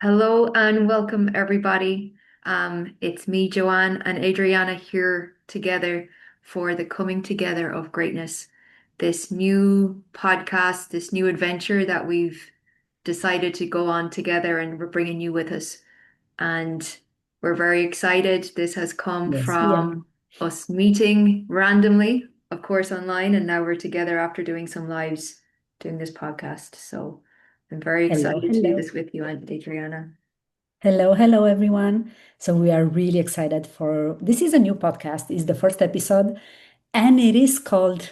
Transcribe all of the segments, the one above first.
Hello and welcome, everybody. It's me, Joanne, and Adriana here together for the Coming Together of Greatness, this new podcast, this new adventure that we've decided to go on together, and we're bringing you with us. And we're very excited. This has come Yes, we are. from us meeting randomly, of course, online, and now we're together after doing some lives doing this podcast. So I'm very Hello, excited to do hello. this with you, Aunt Adriana. Hello, hello, everyone. So we are really excited for this is a new podcast. It's the first episode, and it is called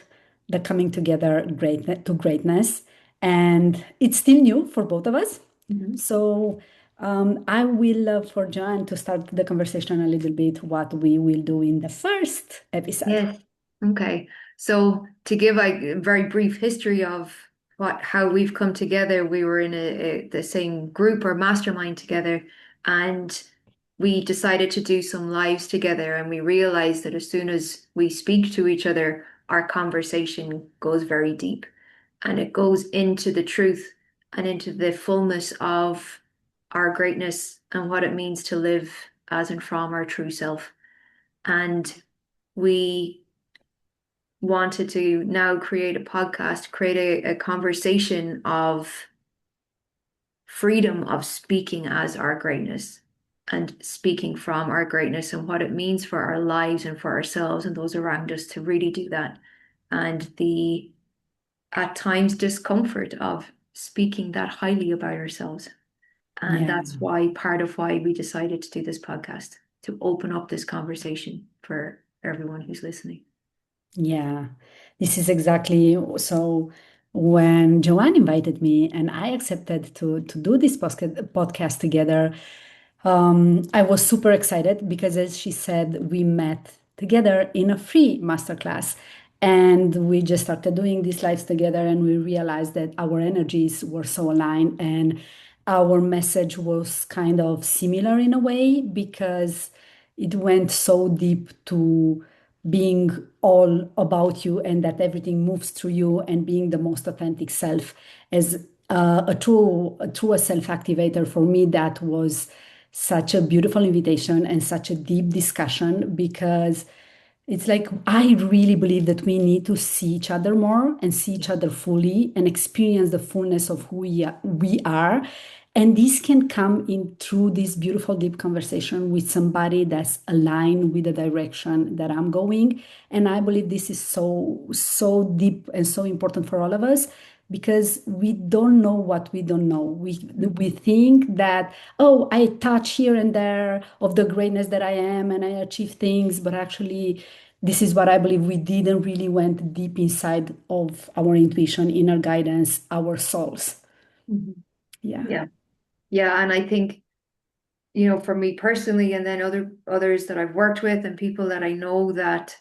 The Coming Together to Greatness. And it's still new for both of us. Mhm. So I will love for Joanne to start the conversation a little bit what we will do in the first episode. Yes. Okay. So to give a very brief history of how we've come together, we were in the same group or mastermind together, and we decided to do some lives together, and we realized that as soon as we speak to each other, our conversation goes very deep, and it goes into the truth and into the fullness of our greatness and what it means to live as and from our true self. And we wanted to now create a podcast, create a conversation of freedom of speaking as our greatness and speaking from our greatness and what it means for our lives and for ourselves and those around us to really do that. And the at times discomfort of speaking that highly about ourselves. And Yeah. that's why part of why we decided to do this podcast, to open up this conversation for everyone who's listening. Yeah, this is exactly so. When Joanne invited me and I accepted to do this podcast together, I was super excited because, as she said, we met together in a free masterclass and we just started doing these lives together and we realized that our energies were so aligned and our message was kind of similar in a way because it went so deep to being all about you and that everything moves through you and being the most authentic self as a true self activator. For me, that was such a beautiful invitation and such a deep discussion because it's like I really believe that we need to see each other more and see each other fully and experience the fullness of who we are. And this can come in through this beautiful, deep conversation with somebody that's aligned with the direction that I'm going. And I believe this is so, so deep and so important for all of us because we don't know what we don't know. We Mhm. think that, oh, I touch here and there of the greatness that I am and I achieve things, but actually, this is what I believe we didn't really went deep inside of our intuition, inner guidance, our souls. Mhm. Yeah. Yeah. Yeah, and I think, for me personally, and then others that I've worked with and people that I know, that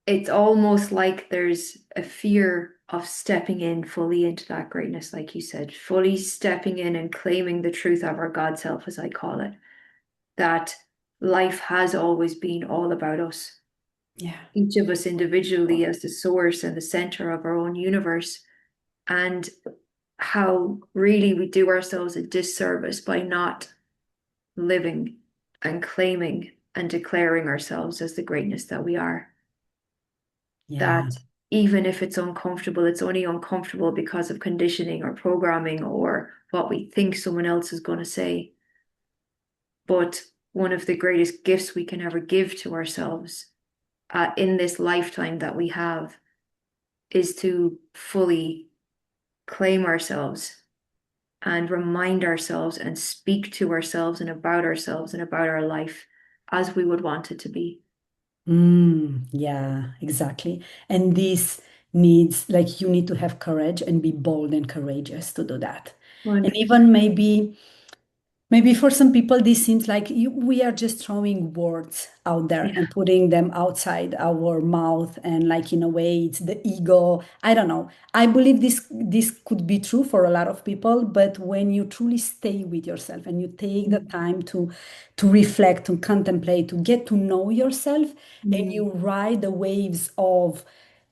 it's almost like there's a fear of stepping in fully into that greatness, like you said, fully stepping in and claiming the truth of our God self, as I call it, that life has always been all about us, Yeah. each of us individually as the source and the center of our own universe, and how really we do ourselves a disservice by not living and claiming and declaring ourselves as the greatness that we are. Yeah. That even if it's uncomfortable, it's only uncomfortable because of conditioning or programming or what we think someone else is going to say. But one of the greatest gifts we can ever give to ourselves in this lifetime that we have is to fully claim ourselves and remind ourselves and speak to ourselves and about our life as we would want it to be. Yeah, exactly. And this needs, like, you need to have courage and be bold and courageous to do that. And even 100%. maybe for some people, this seems like we are just throwing words out there Yeah. and putting them outside our mouth, and like in a way, it's the ego. I don't know. I believe this could be true for a lot of people, but when you truly stay with yourself and you take the time to reflect, to contemplate, to get to know yourself, and Mm. you ride the waves of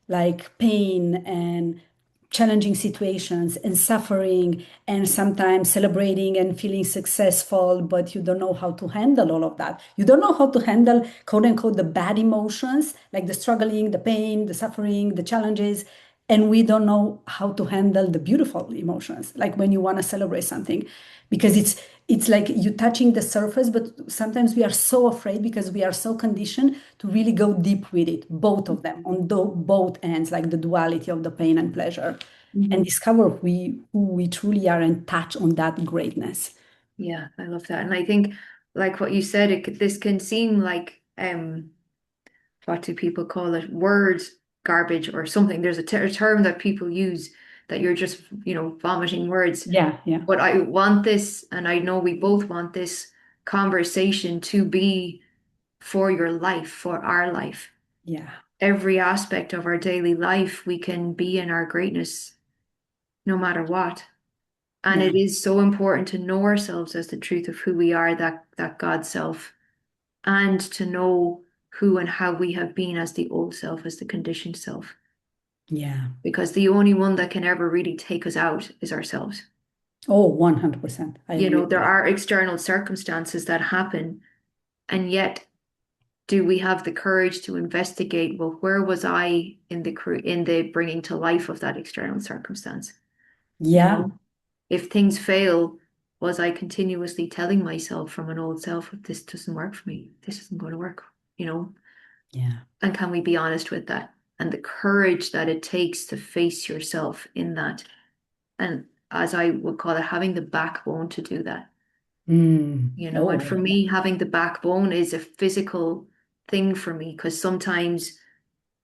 like pain and challenging situations and suffering and sometimes celebrating and feeling successful, but you don't know how to handle all of that. You don't know how to handle, quote unquote, the bad emotions, like the struggling, the pain, the suffering, the challenges. And we don't know how to handle the beautiful emotions, like when you want to celebrate something, because it's like you touching the surface, but sometimes we are so afraid because we are so conditioned to really go deep with it, both of them, on both ends, like the duality of the pain and pleasure, and Mhm. discover who we truly are and touch on that greatness. Yeah, I love that. And I think, like what you said, this can seem like, what do people call it? Word garbage or something. There's a term that people use that you're just, vomiting words. Yeah, yeah, But I want this, and I know we both want this conversation to be for your life, for our life. yeah, Every aspect of our daily life, we can be in our greatness no matter what. And yeah, it is so important to know ourselves as the truth of who we are, that God self, and to know who and how we have been as the old self, as the conditioned self. yeah. Because the only one that can ever really take us out is ourselves. Oh, 100%. I agree There with that. are external circumstances that happen, and yet do we have the courage to investigate, well, where was I in the bringing to life of that external circumstance? You Yeah, know, if things fail, was I continuously telling myself from an old self, this doesn't work for me, this isn't going to work, you know? yeah, And can we be honest with that? And the courage that it takes to face yourself in that. And as I would call it, having the backbone to do that. And Oh, I for love that. me, having the backbone is a physical thing for me because sometimes,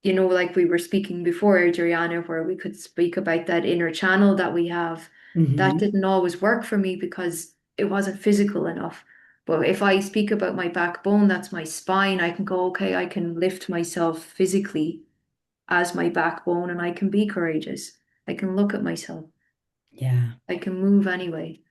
like we were speaking before, Adriana, where we could speak about that inner channel that we have, that Hmm. didn't always work for me because it wasn't physical enough. But if I speak about my backbone, that's my spine, I can go, okay, I can lift myself physically as my backbone and I can be courageous. I can look at myself. Yeah. I can move anyway.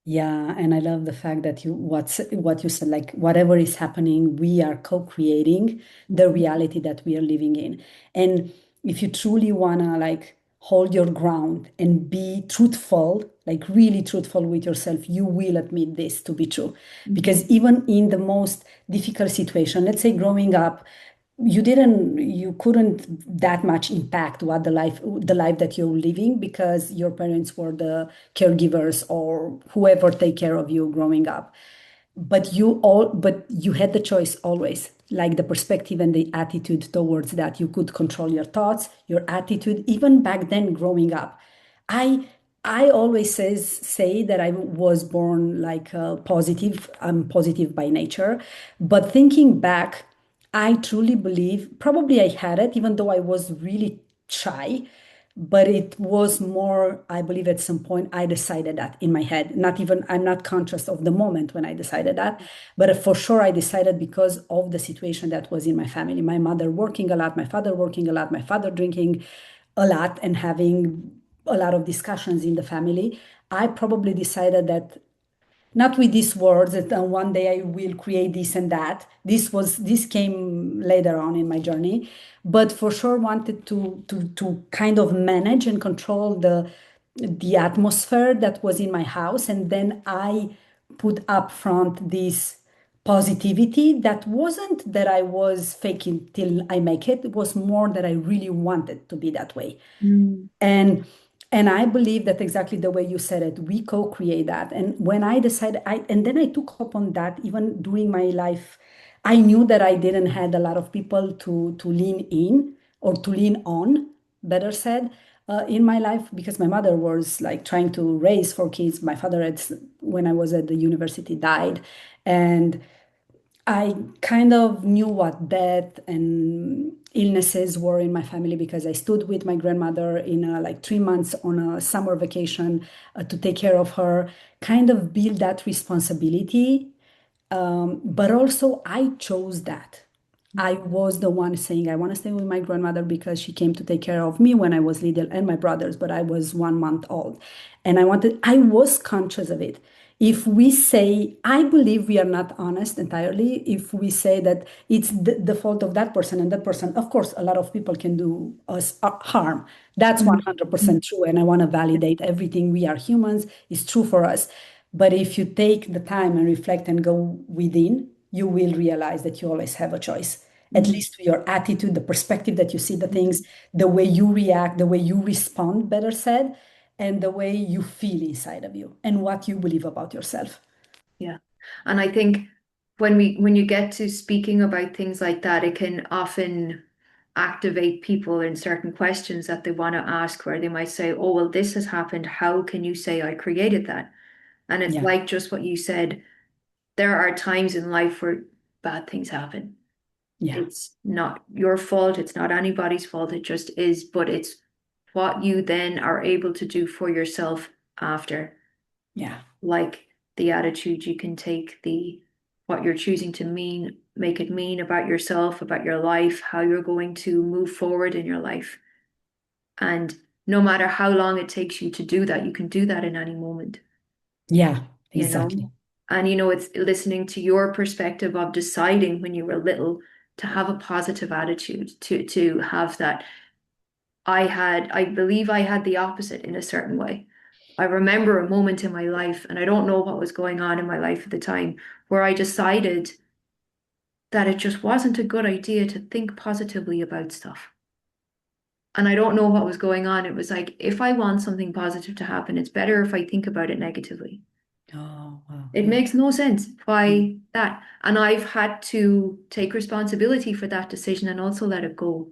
Yeah, and I love the fact that what you said, like whatever is happening, we are co-creating the reality that we are living in. And if you truly wanna like hold your ground and be truthful, like really truthful with yourself, you will admit this to be true. Mhm. Because even in the most difficult situation, let's say growing up, you couldn't that much impact what the life that you're living because your parents were the caregivers or whoever take care of you growing up, but you had the choice always, like the perspective and the attitude towards that. You could control your thoughts, your attitude, even back then growing up. I i always say that I was born like positive. I'm positive by nature, but thinking back, I truly believe probably I had it, even though I was really shy. But it was more, I believe at some point I decided that in my head. Not even, I'm not conscious of the moment when I decided that, but for sure I decided because of the situation that was in my family. My mother working a lot, my father working a lot, my father drinking a lot and having a lot of discussions in the family. I probably decided that not with these words that one day I will create this and that. This came later on in my journey, but for sure wanted to kind of manage and control the atmosphere that was in my house, and then I put up front this positivity that wasn't that I was faking till I make it. It was more that I really wanted to be that way. Mm. And I believe that exactly the way you said it, we co-create that. And when I decided, and then I took up on that even during my life. I knew that I didn't had a lot of people to lean in or to lean on, better said, in my life, because my mother was like trying to raise 4 kids. My father had, when I was at the university, died. And I kind of knew what death and illnesses were in my family because I stood with my grandmother in like 3 months on a summer vacation to take care of her, kind of build that responsibility. But also, I chose that. I was the one saying, I want to stay with my grandmother because she came to take care of me when I was little and my brothers, but I was 1 month old. And I was conscious of it. If we say, I believe we are not honest entirely, if we say that it's the fault of that person and that person, of course, a lot of people can do us harm. That's Mhm. 100% true. And I want to validate everything we are humans is true for us. But if you take the time and reflect and go within, you will realize that you always have a choice. At Mhm. least your attitude, the perspective that you see the things, Mhm. the way you react, the way you respond, better said, and the way you feel inside of you and what you believe about yourself. Yeah. And I think when you get to speaking about things like that, it can often activate people in certain questions that they want to ask, where they might say, "Oh, well, this has happened. How can you say I created that?" And it's Yeah, like just what you said. There are times in life where bad things happen. yeah, It's not your fault, it's not anybody's fault, it just is, but it's what you then are able to do for yourself after, yeah, like the attitude you can take, the what you're choosing to make it mean about yourself, about your life, how you're going to move forward in your life. And no matter how long it takes you to do that, you can do that in any moment, yeah, you exactly. know? And it's listening to your perspective of deciding when you were little to have a positive attitude, to have that. I believe I had the opposite in a certain way. I remember a moment in my life, and I don't know what was going on in my life at the time, where I decided that it just wasn't a good idea to think positively about stuff. And I don't know what was going on. It was like, if I want something positive to happen, it's better if I think about it negatively. Oh, wow. It Yeah. makes no sense why that. And I've had to take responsibility for that decision and also let it go.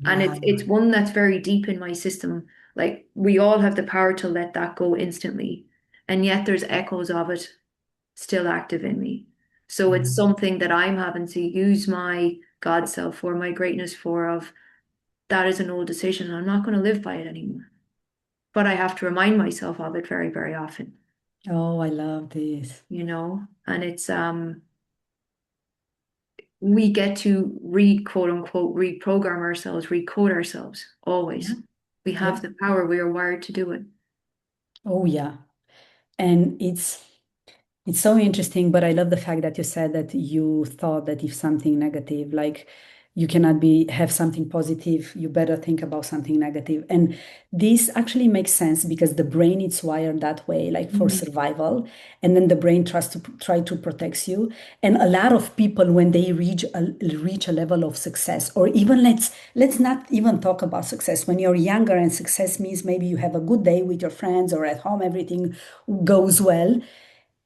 And it's Wow. one that's very deep in my system. Like we all have the power to let that go instantly. And yet there's echoes of it still active in me. So Yeah. it's something that I'm having to use my God self for, my greatness for, of that is an old decision. I'm not going to live by it anymore. But I have to remind myself of it very, very often, Oh, I love this. and it's we get to quote unquote, reprogram ourselves, recode ourselves Yeah. always. We Yeah. have the power. We are wired to do it. Oh, yeah. And it's so interesting, but I love the fact that you said that you thought that if something negative, like you cannot have something positive, you better think about something negative. And this actually makes sense because the brain is wired that way, like for Mhm. survival. And then the brain tries to try to protect you. And a lot of people, when they reach a level of success, or even let's not even talk about success. When you're younger and success means maybe you have a good day with your friends or at home, everything goes well,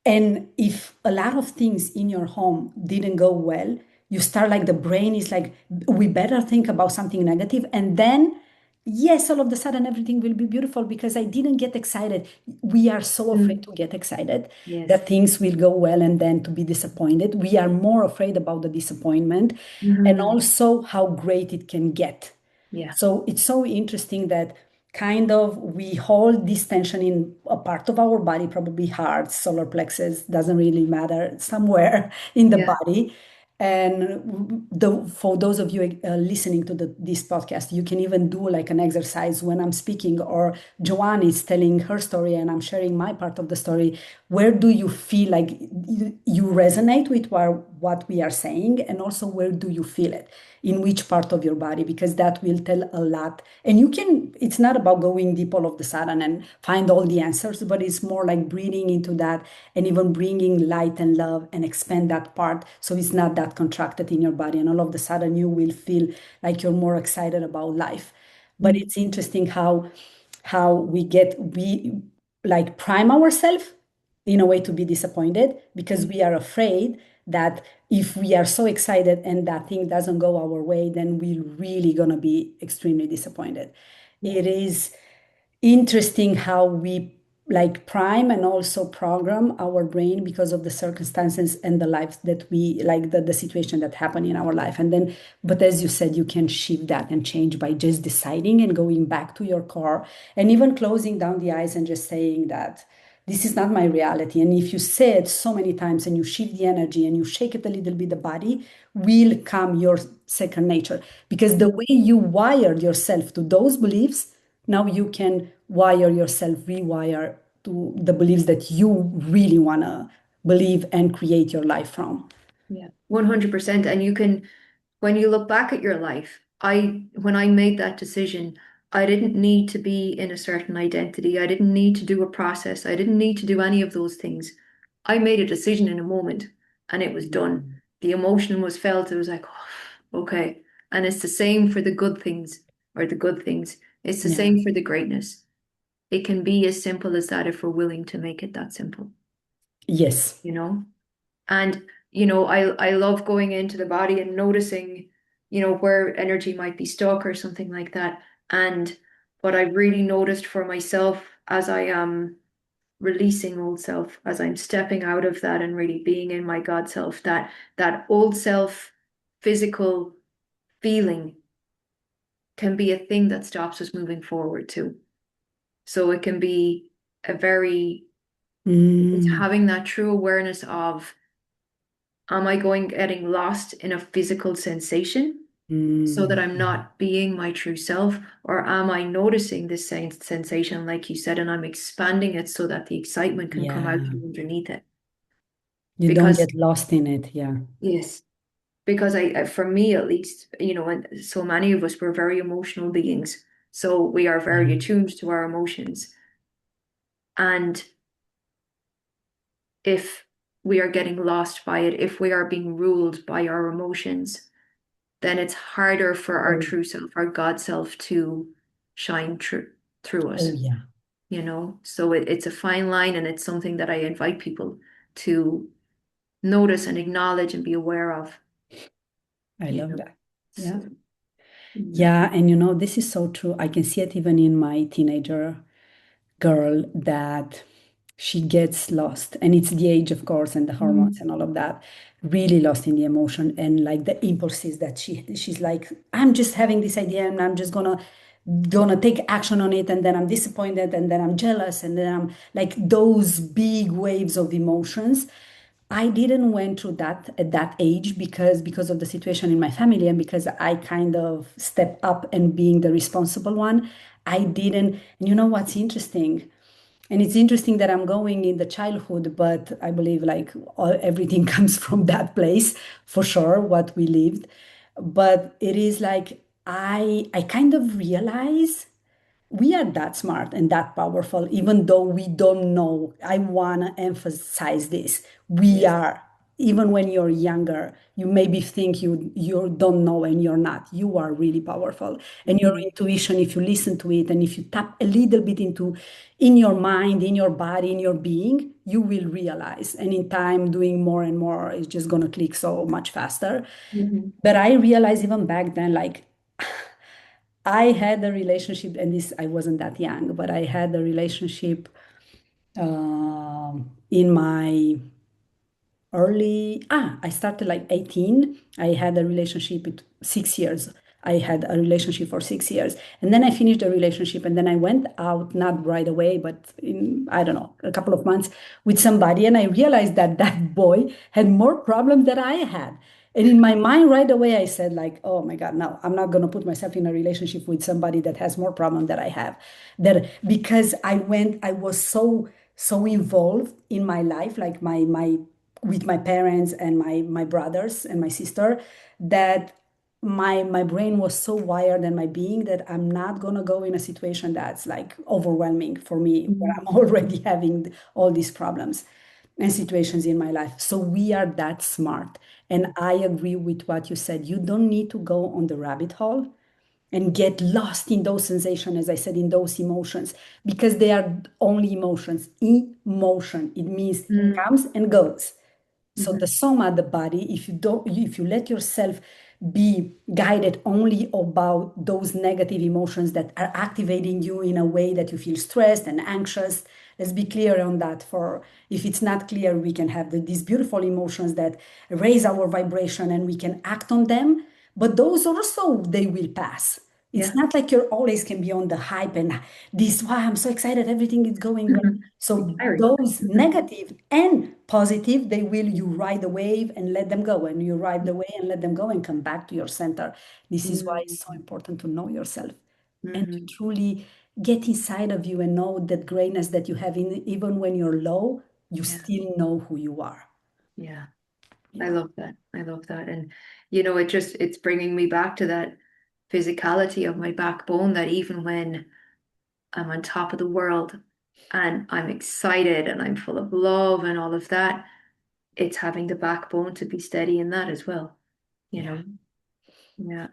and if a lot of things in your home didn't go well, you start like the brain is like, we better think about something negative. And then, yes, all of a sudden everything will be beautiful because I didn't get excited. We are so afraid Mm. to get excited Yes. that things will go well and then to be disappointed. We are more afraid about the disappointment and Hmm. also how great it can get. Yeah. So it's so interesting that kind of we hold this tension in a part of our body, probably heart, solar plexus, doesn't really matter, somewhere in the Yeah. body. And for those of you listening to this podcast, you can even do like an exercise when I'm speaking or Joanne is telling her story and I'm sharing my part of the story. Where do you feel like you resonate with what we are saying? And also, where do you feel it? In which part of your body? Because that will tell a lot. And it's not about going deep all of the sudden and find all the answers, but it's more like breathing into that and even bringing light and love and expand that part. So it's not that contracted in your body. And all of the sudden you will feel like you're more excited about life. But Mm. it's interesting how we like prime ourselves in a way to be disappointed because we are afraid that if we are so excited and that thing doesn't go our way, then we're really going to be extremely disappointed. Yeah. It is interesting how we like prime and also program our brain because of the circumstances and the lives that we like the situation that happened in our life. And then, but as you said, you can shift that and change by just deciding and going back to your core and even closing down the eyes and just saying that this is not my reality. And if you say it so many times and you shift the energy and you shake it a little bit, the body will come your second nature. Because the way you wired yourself to those beliefs, now you can wire yourself, rewire to the beliefs that you really want to believe and create your life from. Yeah, 100%. And you can, when you look back at your life, when I made that decision, I didn't need to be in a certain identity. I didn't need to do a process. I didn't need to do any of those things. I made a decision in a moment and it was done. The emotion was felt. It was like, oh, okay. And it's the same for the good things or the good things. It's the Yeah. same for the greatness. It can be as simple as that if we're willing to make it that simple, Yes. you know? And, I love going into the body and noticing, where energy might be stuck or something like that. And what I really noticed for myself as I am releasing old self, as I'm stepping out of that and really being in my God self, that old self physical feeling can be a thing that stops us moving forward too. So it can be a very, it's Mm, having that true awareness of, am I getting lost in a physical sensation so that I'm yeah. not being my true self? Or am I noticing this sensation, like you said, and I'm expanding it so that the excitement can come out Yeah. from underneath it? You don't Because, get lost in it. Yeah. yes, because for me at least, and so many of us, we're very emotional beings. So we are very Yeah. attuned to our emotions. And if we are getting lost by it, if we are being ruled by our emotions, then it's harder for our Oh, true self, our God self, to shine through oh us, yeah. So it's a fine line, and it's something that I invite people to notice and acknowledge and be aware of, I you love know. that. Yeah. So, yeah. Yeah. And this is so true. I can see it even in my teenager girl that she gets lost. And it's the age, of course, and the hormones Mhm. and all of that, really lost in the emotion and like the impulses that she's like, I'm just having this idea and I'm just gonna take action on it, and then I'm disappointed, and then I'm jealous, and then I'm like those big waves of emotions. I didn't went through that at that age because of the situation in my family, and because I kind of stepped up and being the responsible one. I didn't. And you know what's interesting? And it's interesting that I'm going in the childhood, but I believe like everything comes from that place for sure, what we lived. But it is like I kind of realize we are that smart and that powerful, even though we don't know. I want to emphasize this. We Yes. are. Even when you're younger, you maybe think you don't know, and you're not. You are really powerful. And your Mhm. intuition, if you listen to it and if you tap a little bit into in your mind, in your body, in your being, you will realize. And in time, doing more and more is just gonna click so much faster. Mhm. But I realized even back then, like I had a relationship, and this I wasn't that young, but I had a relationship in my I started like 18. I had a relationship with 6 years. I had a relationship for 6 years. And then I finished the relationship, and then I went out, not right away, but in, I don't know, a couple of months with somebody. And I realized that that boy had more problems than I had. And in my mind, right away, I said, like, oh my God, no, I'm not going to put myself in a relationship with somebody that has more problem than I have. That because I was so involved in my life, like my with my parents and my brothers and my sister, that my brain was so wired, and my being, that I'm not gonna go in a situation that's like overwhelming for me, where Mhm. I'm already having all these problems and situations in my life. So we are that smart. And I agree with what you said. You don't need to go on the rabbit hole and get lost in those sensations, as I said, in those emotions, because they are only emotions. Emotion, it means Mhm. comes and goes. So the Mhm. soma, the body, if you let yourself be guided only about those negative emotions that are activating you in a way that you feel stressed and anxious, let's be clear on that. For if it's not clear, we can have these beautiful emotions that raise our vibration and we can act on them, but those also they will pass. It's Yeah. not like you're always can be on the hype and this, wow, I'm so excited, everything is going great. Mhm. It's So tiring. those negative and positive, they will, you ride the wave and let them go. And you ride the wave and let them go and come back to your center. This is why it's so Mhm. important to know yourself and to Mhm. truly get inside of you and know that greatness that you have in, even when you're low, you Yeah. still know who you are. Yeah. I Yeah. love that. I love that. And it's bringing me back to that physicality of my backbone that even when I'm on top of the world and I'm excited and I'm full of love and all of that, it's having the backbone to be steady in that as well, you Yeah. know? Yeah.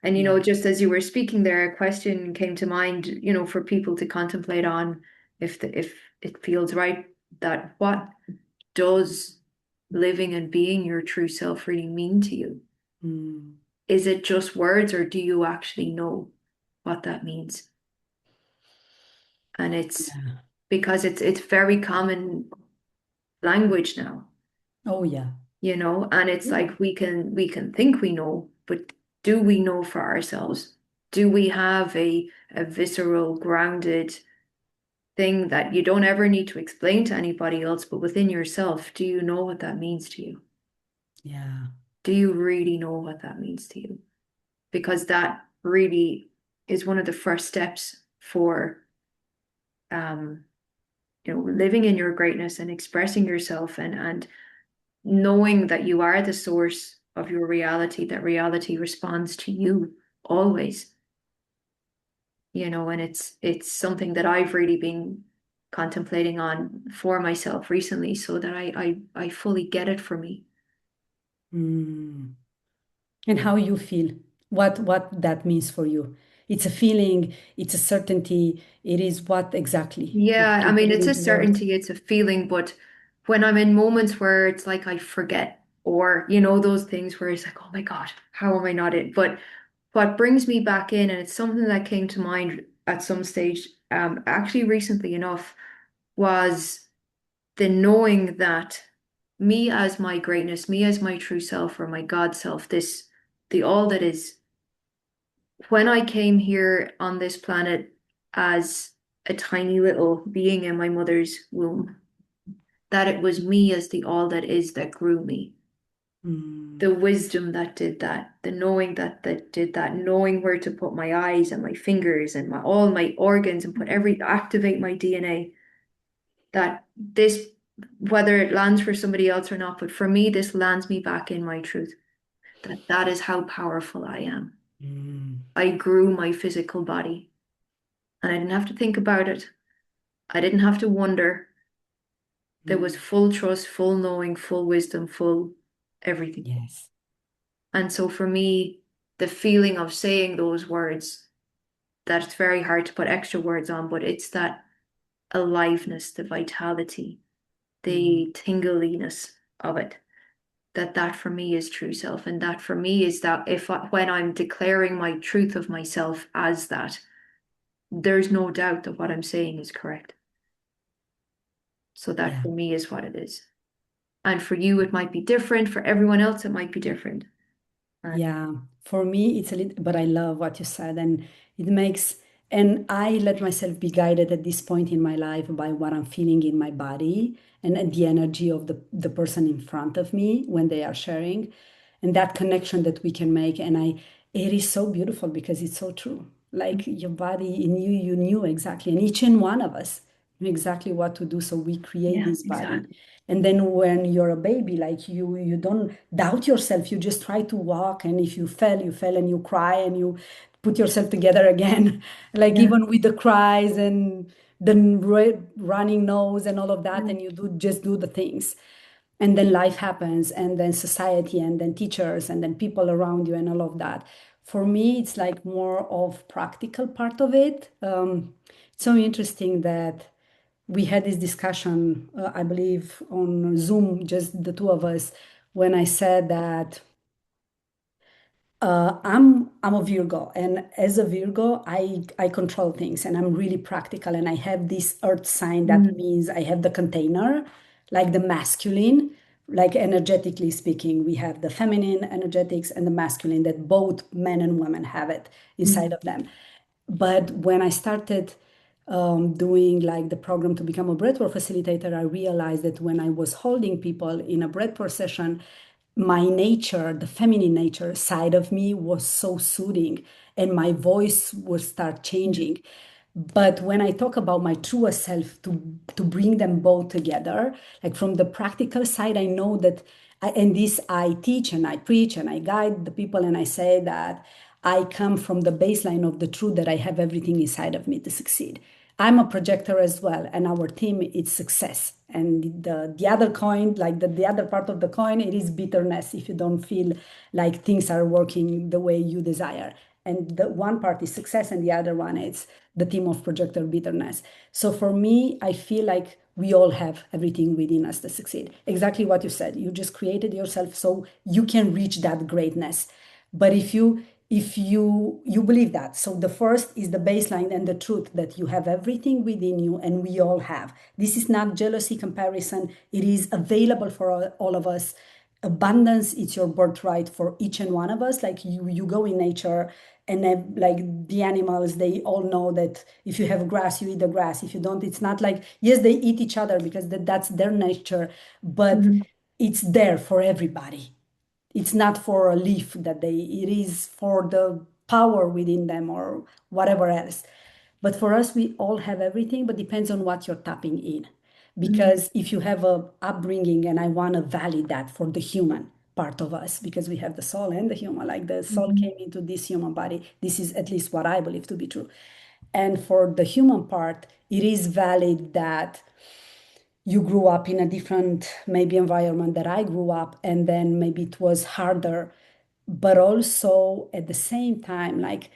And Yeah. just as you were speaking there, a question came to mind, for people to contemplate on if it feels right, that what does living and being your true self really mean to you? Mm. Is it just words or do you actually know what that means? And it's Yeah. because it's very common language now, Oh, yeah. and it's Yeah. like we can think we know, but do we know for ourselves? Do we have a visceral, grounded thing that you don't ever need to explain to anybody else, but within yourself, do you know what that means to you? Yeah. Do you really know what that means to you? Because that really is one of the first steps for um, living in your greatness and expressing yourself and knowing that you are the source of your reality, that reality responds to you always, and it's something that I've really been contemplating on for myself recently so that I fully get it for me. Mm. And how you feel, what that means for you. It's a feeling, it's a certainty, it is what exactly? If Yeah, you I can put mean, it it's a into words. certainty, it's a feeling, but when I'm in moments where it's like I forget, or those things where it's like, oh my God, how am I not in? But what brings me back in, and it's something that came to mind at some stage, actually recently enough, was the knowing that me as my greatness, me as my true self or my God self, the all that is, when I came here on this planet as a tiny little being in my mother's womb, that it was me as the all that is that grew me. Mm. The wisdom that did that, the knowing that did that, knowing where to put my eyes and my fingers and all my organs and activate my DNA. That this, whether it lands for somebody else or not, but for me, this lands me back in my truth. That is how powerful I am. Mm. I grew my physical body and I didn't have to think about it. I didn't have to wonder. There was Mm. full trust, full knowing, full wisdom, full everything. Yes. And so for me, the feeling of saying those words, that's very hard to put extra words on, but it's that aliveness, the vitality, Mm. the tingliness of it. That for me is true self. And that for me is that when I'm declaring my truth of myself as that, there's no doubt that what I'm saying is correct. So that Yeah. for me is what it is. And for you, it might be different. For everyone else, it might be different. And Yeah, for me, it's a little, but I love what you said, and it makes, and I let myself be guided at this point in my life by what I'm feeling in my body and the energy of the person in front of me when they are sharing, and that connection that we can make. And it is so beautiful because it's so true. Like your body in you, you knew exactly, and each and one of us knew exactly what to do. So we create yeah, this body. exactly. And then when you're a baby, like you don't doubt yourself. You just try to walk, and if you fell and you cry and you put yourself together again. Like Yeah. even with the cries and the running nose and all of that, and you do the things. And then life happens, and then society, and then teachers, and then people around you, and all of that. For me, it's like more of practical part of it. It's so interesting that we had this discussion, I believe, on Zoom, just the two of us, when I said that I'm a Virgo, and as a Virgo, I control things, and I'm really practical, and I have this Earth sign that Mm. means I have the container, like the masculine, like energetically speaking, we have the feminine energetics and the masculine that both men and women have it inside Mhm. of them. But when I started doing like the program to become a breathwork facilitator, I realized that when I was holding people in a breathwork session, my nature, the feminine nature side of me was so soothing and my voice would start changing. But when I talk about my truest self to bring them both together, like from the practical side, I know that and this I teach and I preach and I guide the people and I say that I come from the baseline of the truth that I have everything inside of me to succeed. I'm a projector as well, and our team is success. And the other coin, like the other part of the coin, it is bitterness if you don't feel like things are working the way you desire. And the one part is success, and the other one is the team of projector bitterness. So for me, I feel like we all have everything within us to succeed. Exactly what you said. You just created yourself so you can reach that greatness. But if you believe that, so the first is the baseline and the truth that you have everything within you and we all have. This is not jealousy comparison. It is available for all of us. Abundance, it's your birthright for each and one of us. Like you go in nature and then, like the animals, they all know that if you have grass, you eat the grass. If you don't, it's not like, yes, they eat each other because that's their nature, but Mhm. it's there for everybody. It's not for a leaf that they, it is for the power within them or whatever else. But for us, we all have everything, but depends on what you're tapping in. Mhm. Because if you have a upbringing, and I want to validate that for the human part of us, because we have the soul and the human, like the soul Mhm. came into this human body. This is at least what I believe to be true. And for the human part, it is valid that you grew up in a different maybe environment that I grew up, and then maybe it was harder, but also at the same time, like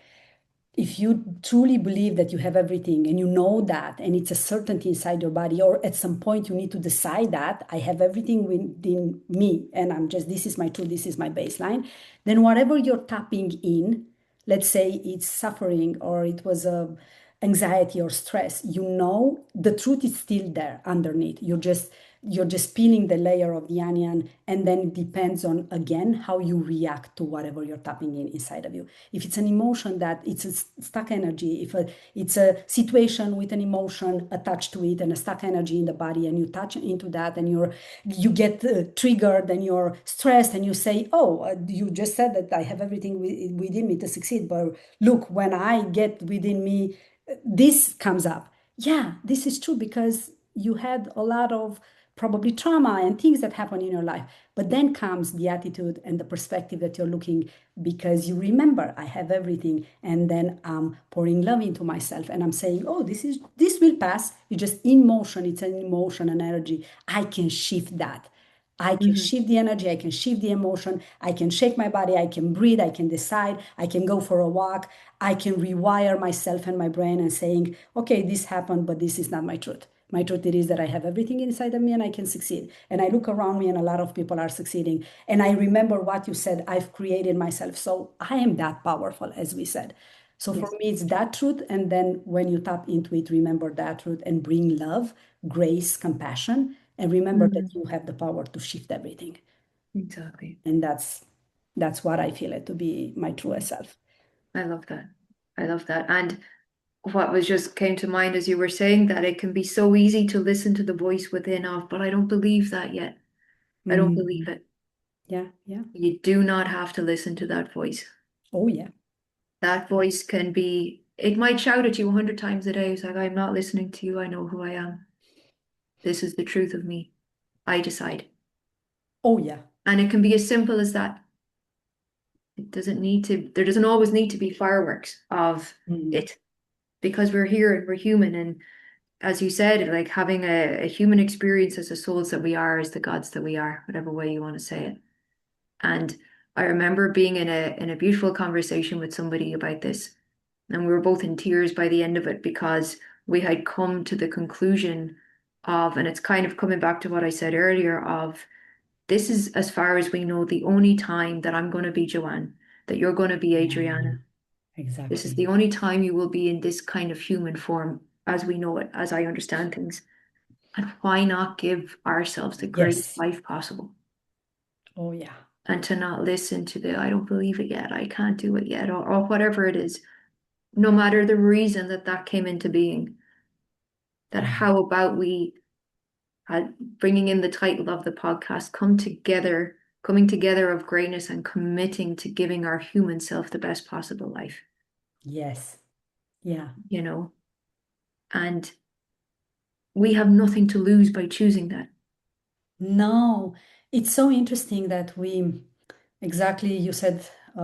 if you truly believe that you have everything and you know that, and it's a certainty inside your body, or at some point you need to decide that I have everything within me and I'm just, this is my truth, this is my baseline, then whatever you're tapping in, let's say it's suffering or it was a anxiety or stress, you know the truth is still there underneath. You're just peeling the layer of the onion, and then it depends on again how you react to whatever you're tapping in inside of you. If it's an emotion that it's a stuck energy, if it's a situation with an emotion attached to it and a stuck energy in the body, and you touch into that and you get triggered and you're stressed and you say, oh, you just said that I have everything within me to succeed, but look, when I get within me, this comes up. Yeah, this is true because you had a lot of probably trauma and things that happen in your life. But then comes the attitude and the perspective that you're looking, because you remember I have everything, and then I'm pouring love into myself and I'm saying, oh, this will pass. It's just in motion. It's an emotion, an energy. I can shift that. I can Mhm. shift the energy, I can shift the emotion, I can shake my body, I can breathe, I can decide, I can go for a walk, I can rewire myself and my brain and saying, okay, this happened, but this is not my truth. My truth it is that I have everything inside of me and I can succeed. And I look around me and a lot of people are succeeding. And I remember what you said, I've created myself. So I am that powerful, as we said. So for Yes. me, it's that truth. And then when you tap into it, remember that truth and bring love, grace, compassion, and remember that Mhm. you have the power to shift everything. Exactly. And that's what I feel it to be my truest self. I love that. I love that. And what was just came to mind as you were saying that it can be so easy to listen to the voice within of, but I don't believe that yet. I don't believe Mhm. it. Yeah, yeah. You do not have to listen to that voice. Oh, yeah. That voice can be, it might shout at you 100 times a day. It's like, I'm not listening to you. I know who I am. This is the truth of me. I decide. Oh, yeah. And it can be as simple as that. It doesn't need to, there doesn't always need to be fireworks of Mhm. it because we're here and we're human. And as you said, like having a human experience as the souls that we are, as the gods that we are, whatever way you want to say it. And I remember being in a beautiful conversation with somebody about this, and we were both in tears by the end of it because we had come to the conclusion of, and it's kind of coming back to what I said earlier, of this is as far as we know the only time that I'm going to be Joanne, that you're going to be Yeah, Adriana. This is exactly. the only time you will be in this kind of human form as we know it, as I understand things. And why not give ourselves the greatest Yes. life possible? Oh, yeah. and to not listen to the I don't believe it yet, I can't do it yet, or whatever it is, no matter the reason that that came into being. That Yeah. how about we, bringing in the title of the podcast, come together, coming together of greatness and committing to giving our human self the best possible life, Yes. Yeah. you know? And we have nothing to lose by choosing that. No, it's so interesting that we exactly you said a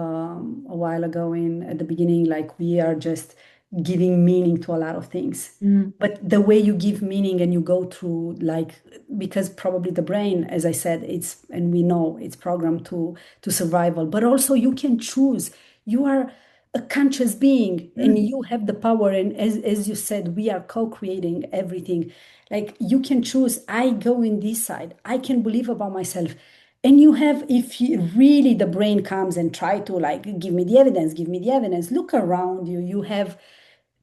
while ago in at the beginning, like we are just giving meaning to a lot of things. Mm, But the way you give meaning and you go through like because probably the brain, as I said, it's and we know it's programmed to survival, but also you can choose. You are a conscious being and mm, you have the power. And as you said, we are co-creating everything. Like you can choose, I go in this side, I can believe about myself. And you have, if you, really the brain comes and try to like give me the evidence, look around you, you have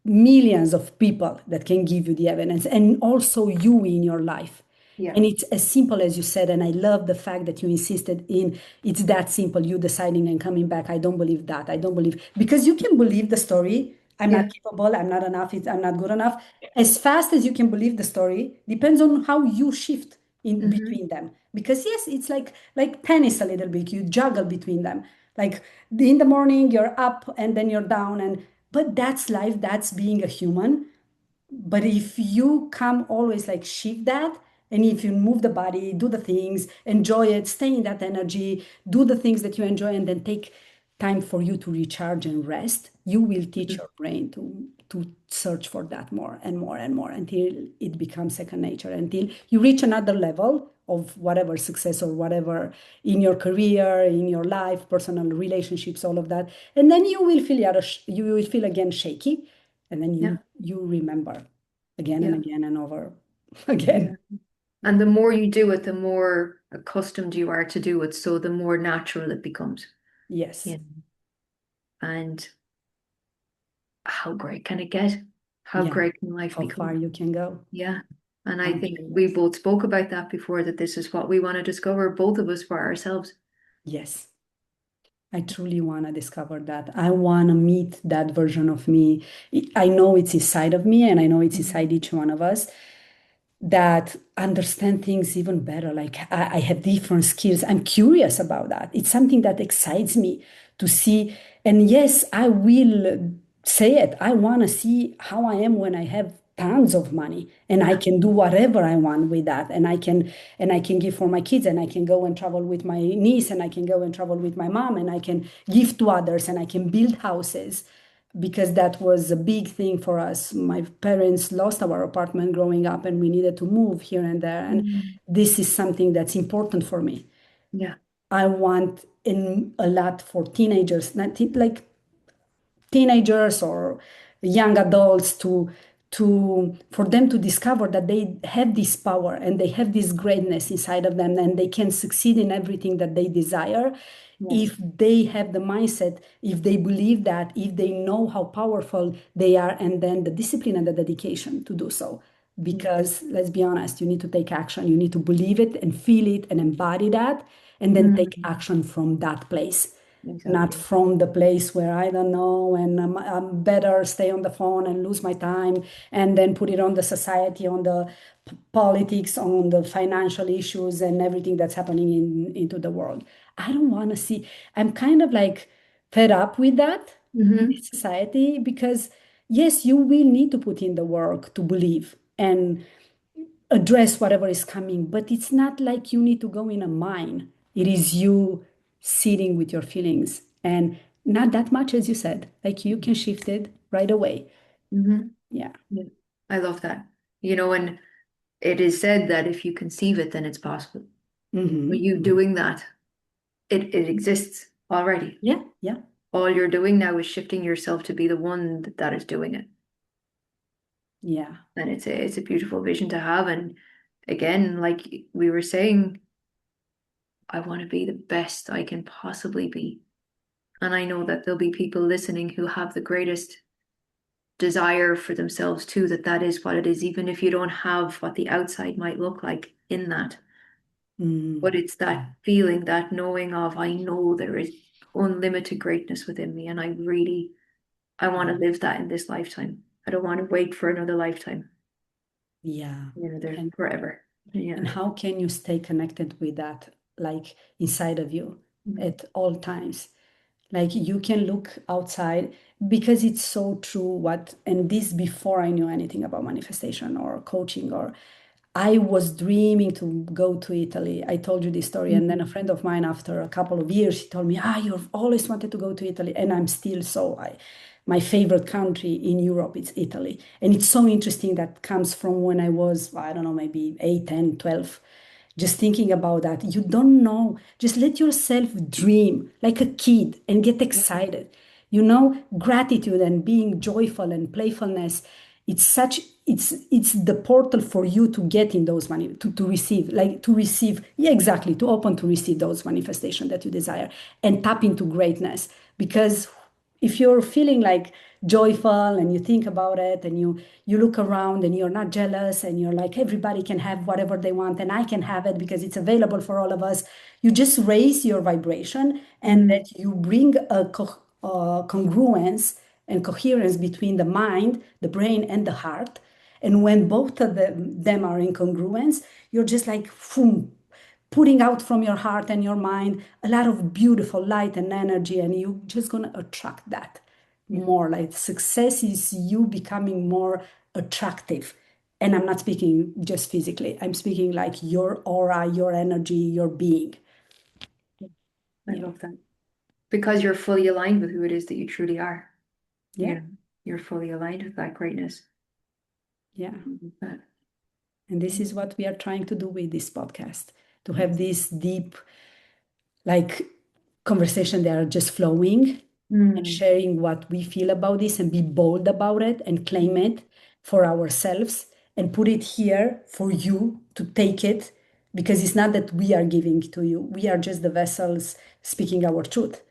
millions of people that can give you the evidence and also you in your life. yeah. And it's as simple as you said, and I love the fact that you insisted in it's that simple, you deciding and coming back. I don't believe that. I don't believe because you can believe the story. I'm Yeah. not capable, I'm not enough, I'm not good enough. As fast as you can believe the story, depends on how you shift in Hmm. between them. Because yes, it's like tennis a little bit. You juggle between them. Like in the morning you're up and then you're down and but that's life, that's being a human. But if you come always like shift that, and if you move the body, do the things, enjoy it, stay in that energy, do the things that you enjoy, and then take time for you to recharge and rest, you will teach your brain to search for that more and more and more until it becomes second nature, until you reach another level of whatever success or whatever in your career, in your life, personal relationships, all of that. And then you will feel you will feel again shaky and then Yeah. you remember again and Yeah. again and over Yeah. again. And the more you do it, the more accustomed you are to do it. So the more natural it becomes. Yes. Yeah. And how great can it get? How Yeah. great can life How far become? you can go. Yeah. And I think Actually, we yes. both spoke about that before, that this is what we want to discover, both of us, for ourselves. Yes. I truly want to discover that. I want to meet that version of me. I know it's inside of me and I know it's Mhm. inside each one of us that understand things even better. Like I have different skills. I'm curious about that. It's something that excites me to see. And yes, I will say it. I want to see how I am when I have tons of money and I Yeah. can do whatever I want with that. And I can give for my kids and I can go and travel with my niece and I can go and travel with my mom and I can give to others and I can build houses because that was a big thing for us. My parents lost our apartment growing up and we needed to move here and there. And Mm. this is something that's important for me. Yeah. I want in a lot for teenagers, not like teenagers or young adults to for them to discover that they have this power and they have this greatness inside of them and they can succeed in everything that they desire Yes. if they have the mindset, if they believe that, if they know how powerful they are, and then the discipline and the dedication to do so. Yeah. Because let's be honest, you need to take action, you need to believe it and feel it and embody that, and then take Mm. action from that place, not Exactly. from the place where I don't know and I'm better stay on the phone and lose my time and then put it on the society, on the politics, on the financial issues and everything that's happening into the world. I don't want to see. I'm kind of like fed up with that in Hmm. this society because yes, you will need to put in the work to believe and address whatever is coming, but it's not like you need to go in a mine. It is you sitting with your feelings and not that much, as you said, like you can shift it right away. Hmm. Yeah. Yeah. I love that. And it is said that if you conceive it, then it's possible. But Hmm. you doing that, it exists already. Yeah. Yeah. All you're doing now is shifting yourself to be the one that is doing it. Yeah. And it's a beautiful vision to have. And again, like we were saying, I want to be the best I can possibly be. And I know that there'll be people listening who have the greatest desire for themselves too, that that is what it is, even if you don't have what the outside might look like in that. But Mm. it's that feeling, that knowing of, I know there is unlimited greatness within me, and I want to Yeah. live that in this lifetime. I don't want to wait for another lifetime. Yeah. They're And forever. and Yeah. how can you stay connected with that, like inside of you at all times? Like you can look outside because it's so true what, and this before I knew anything about manifestation or coaching, or I was dreaming to go to Italy. I told you this story, and then a Mhm. friend of mine, after a couple of years, he told me, "Ah, you've always wanted to go to Italy," and I'm still so. My favorite country in Europe is Italy, and it's so interesting that comes from when I was, I don't know, maybe 8, 10, 12. Just thinking about that, you don't know. Just let yourself dream like a kid and get excited. Gratitude and being joyful and playfulness, it's the portal for you to get in those money to receive, like to receive, yeah, exactly, to open to receive those manifestations that you desire and tap into greatness. Because if you're feeling like joyful and you think about it and you look around and you're not jealous and you're like everybody can have whatever they want and I can have it because it's available for all of us, you just raise your vibration and Mhm. that you bring a congruence and coherence between the mind, the brain, and the heart. And when both of them are in congruence, you're just like boom, putting out from your heart and your mind a lot of beautiful light and energy, and you're just going to attract that Yeah. more. Like success is you becoming more attractive. And I'm not speaking just physically, I'm speaking like your aura, your energy, your being. Yeah. I Yeah. love that. Because you're fully aligned with who it is that you truly are. Yeah. You're fully aligned with that greatness. Yeah. With that. And this is what we are trying to do with this podcast, to have Yes. this deep, like, conversation that are just flowing and Mm. sharing what we feel about this and be bold about it and claim it for ourselves and put it here for you to take it, because it's not that we are giving to you, we are just the vessels speaking our truth,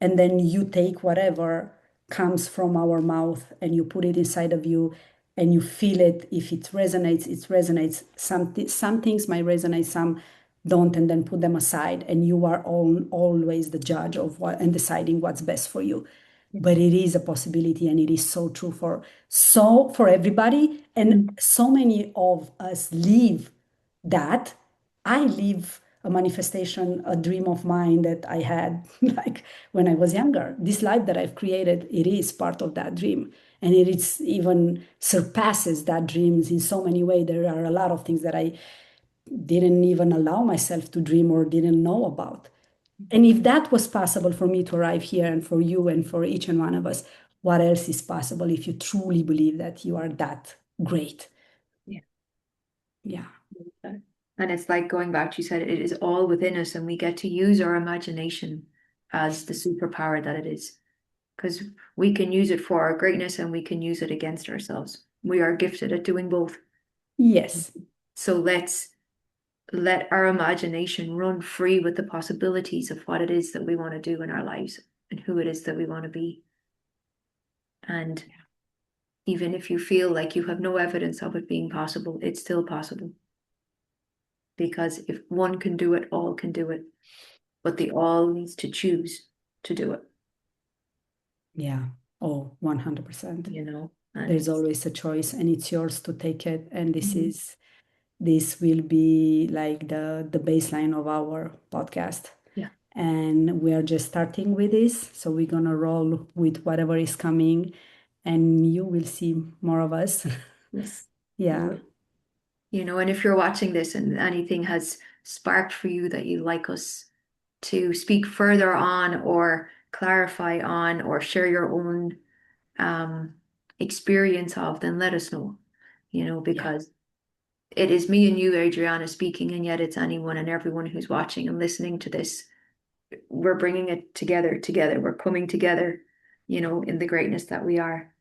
and then you take whatever comes from our mouth and you put it inside of you and you feel it. If it resonates. Some things might resonate, some don't, and then put them aside, and you are always the judge of what and deciding what's best for you. But it is a possibility, and it is so true for everybody, and Mm. so many of us live that. I live a manifestation, a dream of mine that I had like when I was younger. This life that I've created, it is part of that dream. And it is even surpasses that dreams in so many ways. There are a lot of things that I didn't even allow myself to dream or didn't know about. And if that was possible for me to arrive here and for you and for each and one of us, what else is possible if you truly believe that you are that great? Yeah. Yeah. And it's like going back to you said, it is all within us, and we get to use our imagination as the superpower that it is. Because we can use it for our greatness and we can use it against ourselves. We are gifted at doing both. Yes. So let's let our imagination run free with the possibilities of what it is that we want to do in our lives and who it is that we want to be. And even if you feel like you have no evidence of it being possible, it's still possible. Because if one can do it, all can do it. But the all needs to choose to do it, Yeah. Oh, 100%. you know? And There's always a choice and it's yours to take it. And Mhm. this will be like the baseline of our podcast. Yeah, And we are just starting with this. So we're gonna roll with whatever is coming and you will see more of us. yes. Yeah. Well, and if you're watching this and anything has sparked for you that you'd like us to speak further on or clarify on or share your own um, experience of, then let us know, Yeah. because it is me and you, Adriana, speaking, and yet it's anyone and everyone who's watching and listening to this. We're bringing it together. We're coming together, in the greatness that we are.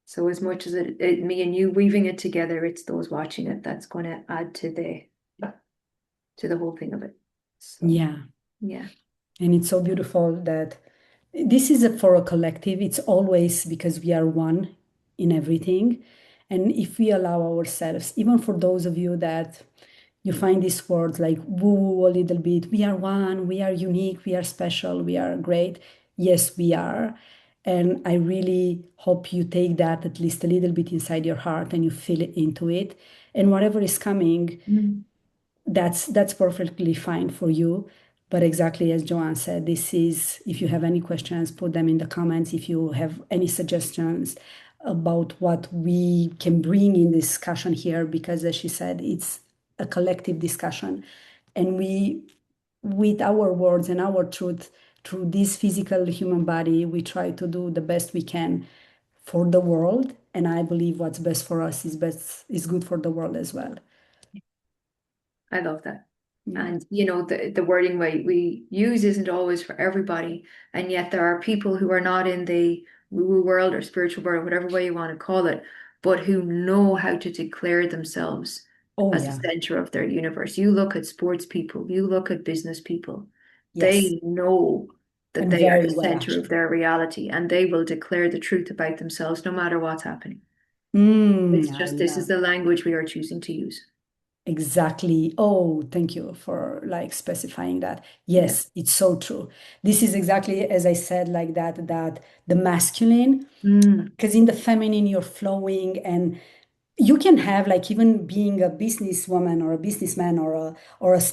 So as much as me and you weaving it together, it's those watching it that's going to add to the whole thing of it. So Yeah. yeah, And it's so beautiful that this is for a collective. It's always because we are one in everything. And if we allow ourselves, even for those of you that You find these words like woo a little bit. We are one, we are unique, we are special, we are great. Yes, we are. And I really hope you take that at least a little bit inside your heart and you feel it into it. And whatever is coming, Mm. that's perfectly fine for you. But exactly as Joanne said, this is, if you have any questions, put them in the comments. If you have any suggestions about what we can bring in discussion here, because as she said, it's a collective discussion. And we, with our words and our truth, through this physical human body, we try to do the best we can for the world. And I believe what's best for us is good for the world as well. I love that. Yeah. And the wording we use isn't always for everybody. And yet there are people who are not in the woo-woo world or spiritual world, whatever way you want to call it, but who know how to declare themselves Oh, as the yeah. center of their universe. You look at sports people, you look at business people, Yes. they know that And they are very the well, center of actually. their reality and they will declare the truth about themselves no matter what's happening. It's I just this is love the language we are choosing to use. exactly. Oh, thank you for like specifying that. Yeah. Yes, it's so true. This is exactly as I said, like that the masculine, Mm, because in the feminine you're flowing and you can have like even being a businesswoman or a businessman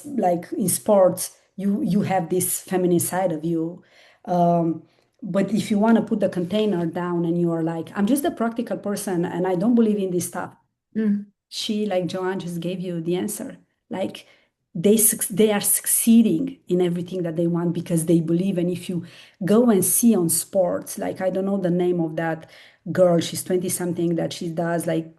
like in sports, you have this feminine side of you. Um, but if you want to put the container down and you are like, I'm just a practical person and I don't believe in this stuff, mm. she, like Joanne, just gave you the answer. Like they are succeeding in everything that they want because they believe. And if you go and see on sports, like I don't know the name of that girl, she's 20 something that she does like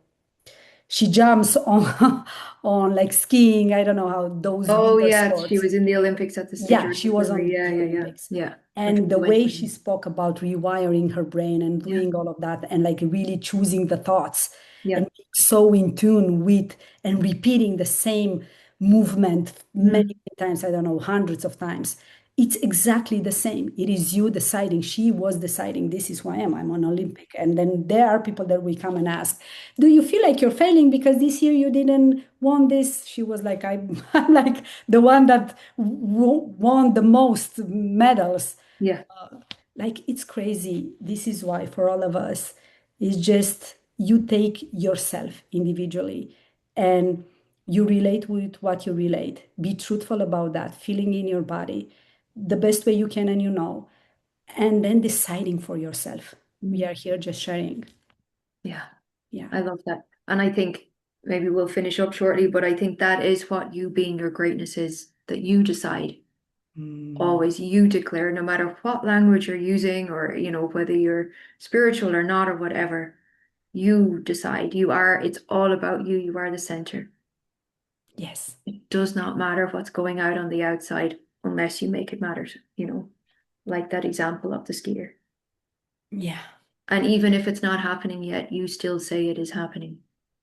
she jumps on on like skiing. I don't know how those Oh winter yeah, she sports. was in the Olympics at the stage Yeah, or she was whatever. on Yeah, the yeah, yeah, Olympics. yeah. Her And the 21 way she twin. spoke about rewiring her brain and Yeah, doing all of that and like really choosing the thoughts yeah. and being so in tune with and repeating the same movement many Mm, times, I don't know, hundreds of times. It's exactly the same. It is you deciding. She was deciding, this is who I am. I'm an Olympic. And then there are people that will come and ask, do you feel like you're failing because this year you didn't won this? She was like, I'm like the one that won the most medals. yeah. Like it's crazy. This is why for all of us, it's just you take yourself individually and you relate with what you relate. Be truthful about that, feeling in your body the best way you can and you know, and then deciding for yourself. We Mm, are here just sharing. yeah. Yeah. I love that. And I think maybe we'll finish up shortly, but I think that is what you being your greatness is, that you decide. Mm, Always you declare, no matter what language you're using or, whether you're spiritual or not or whatever, you decide. It's all about you. You are the center. yes. It does not matter what's going out on the outside unless you make it matter, like that example of the skier. Yeah. And even if it's not happening yet, you still say it is happening.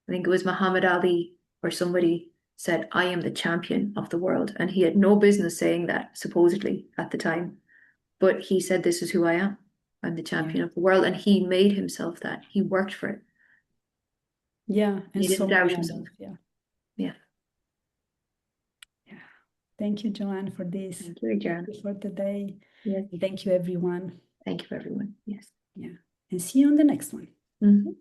I think it was Muhammad Ali or somebody said, I am the champion of the world. And he had no business saying that, supposedly, at the time. But he said, this is who I am. I'm the Yeah. champion of the world. And he made himself that. He worked for it. Yeah. And He so didn't doubt many himself. others. Yeah. Yeah. Yeah. Thank you, Joanne, for this. Thank you, Thank Adriana. you for today. Yes. Thank you, everyone. Thank you, everyone. Yes. Yeah. And see you on the next one. Mhm.